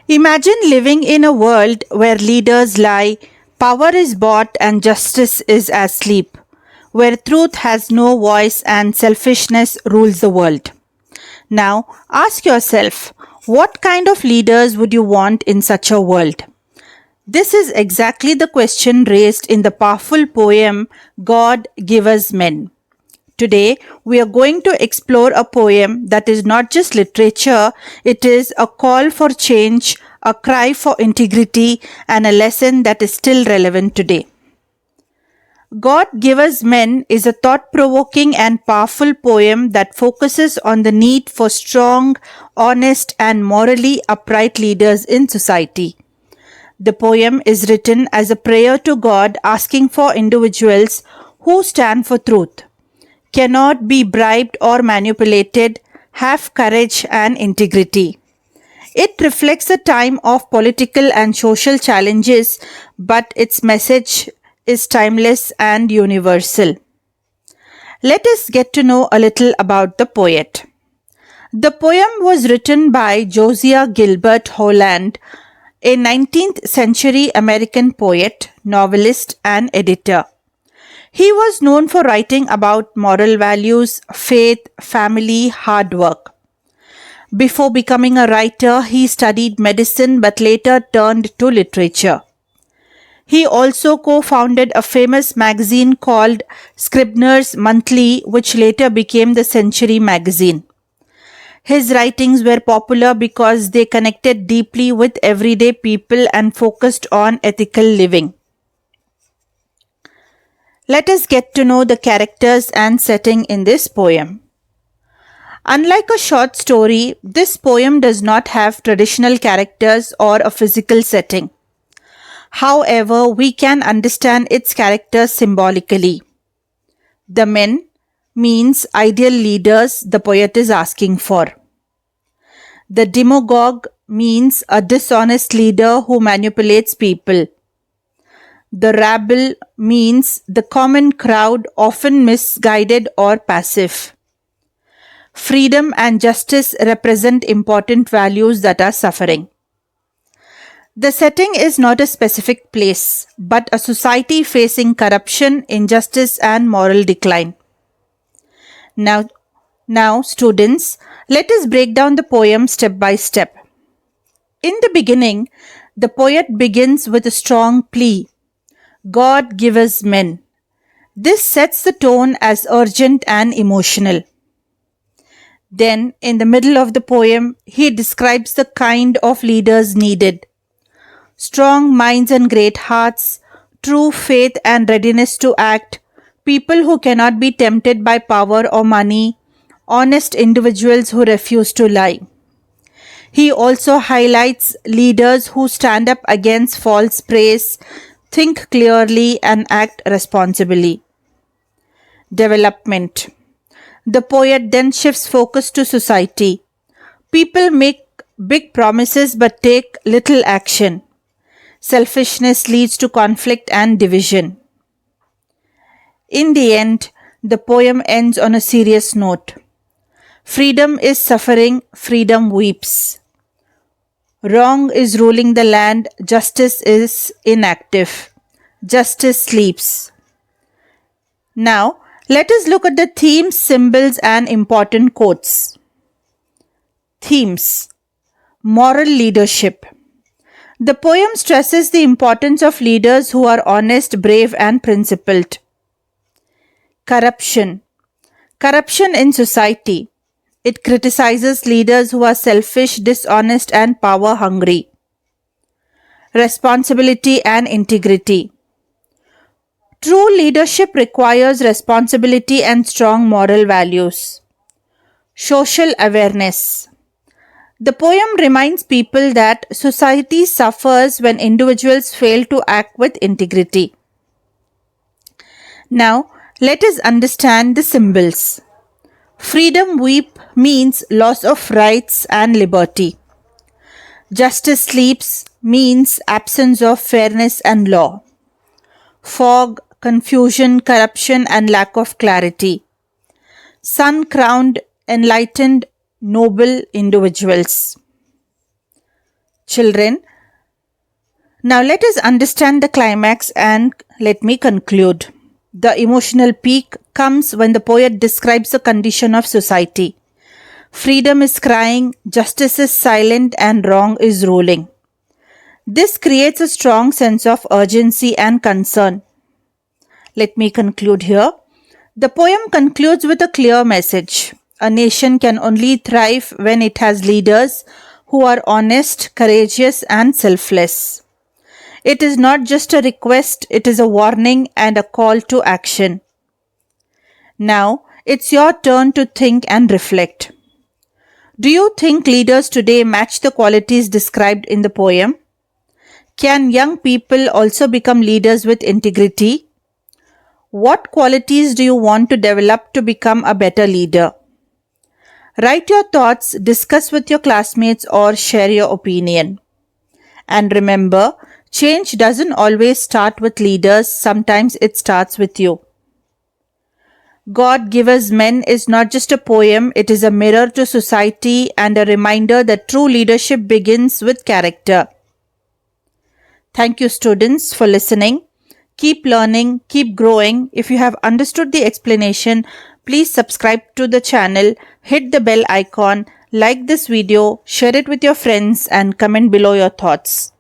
Imagine living in a world where leaders lie, power is bought, and justice is asleep, where truth has no voice and selfishness rules the world. Now, ask yourself, what kind of leaders would you want in such a world? This is exactly the question raised in the powerful poem God Give Us Men. Today, we are going to explore a poem that is not just literature, it is a call for change, a cry for integrity, and a lesson that is still relevant today. God Give Us Men is a thought-provoking and powerful poem that focuses on the need for strong, honest, and morally upright leaders in society. The poem is written as a prayer to God asking for individuals who stand for truth, cannot be bribed or manipulated, have courage and integrity. It reflects a time of political and social challenges, but its message is timeless and universal. Let us get to know a little about the poet. The poem was written by Josiah Gilbert Holland, a 19th century American poet, novelist, and editor. He was known for writing about moral values, faith, family, hard work. Before becoming a writer, he studied medicine but later turned to literature. He also co-founded a famous magazine called Scribner's Monthly, which later became the Century magazine. His writings were popular because they connected deeply with everyday people and focused on ethical living. Let us get to know the characters and setting in this poem. Unlike a short story, this poem does not have traditional characters or a physical setting. However, we can understand its characters symbolically. The men means ideal leaders the poet is asking for. The demagogue means a dishonest leader who manipulates people. The rabble means the common crowd, often misguided or passive. Freedom and justice represent important values that are suffering. The setting is not a specific place, but a society facing corruption, injustice, and moral decline. Now, students, let us break down the poem step by step. In the beginning, the poet begins with a strong plea. God give us men. This sets the tone as urgent and emotional. Then, in the middle of the poem, he describes the kind of leaders needed. Strong minds and great hearts, true faith and readiness to act, people who cannot be tempted by power or money, honest individuals who refuse to lie. He also highlights leaders who stand up against false praise, think clearly, and act responsibly. Development. The poet then shifts focus to society. People make big promises but take little action. Selfishness leads to conflict and division. In the end, the poem ends on a serious note. Freedom is suffering, freedom weeps. Wrong is ruling the land, justice is inactive. Justice sleeps. Now, let us look at the themes, symbols, and important quotes. Themes. Moral leadership. The poem stresses the importance of leaders who are honest, brave, and principled. Corruption. Corruption in society. It criticizes leaders who are selfish, dishonest, and power hungry. Responsibility and integrity. True leadership requires responsibility and strong moral values. Social awareness. The poem reminds people that society suffers when individuals fail to act with integrity. Now, let us understand the symbols. Freedom weep means loss of rights and liberty. Justice sleeps means absence of fairness and law. Fog, confusion, corruption, and lack of clarity. Sun crowned, enlightened, noble individuals. Children, now let us understand the climax and let me conclude. The emotional peak comes when the poet describes the condition of society. Freedom is crying, justice is silent, and wrong is ruling. This creates a strong sense of urgency and concern. Let me conclude here. The poem concludes with a clear message. A nation can only thrive when it has leaders who are honest, courageous, and selfless. It is not just a request, it is a warning and a call to action. Now, it's your turn to think and reflect. Do you think leaders today match the qualities described in the poem? Can young people also become leaders with integrity? What qualities do you want to develop to become a better leader? Write your thoughts, discuss with your classmates, or share your opinion. And remember, change doesn't always start with leaders, sometimes it starts with you. God Give Us Men is not just a poem, it is a mirror to society and a reminder that true leadership begins with character. Thank you, students, for listening. Keep learning, keep growing. If you have understood the explanation, please subscribe to the channel, hit the bell icon, like this video, share it with your friends, and comment below your thoughts.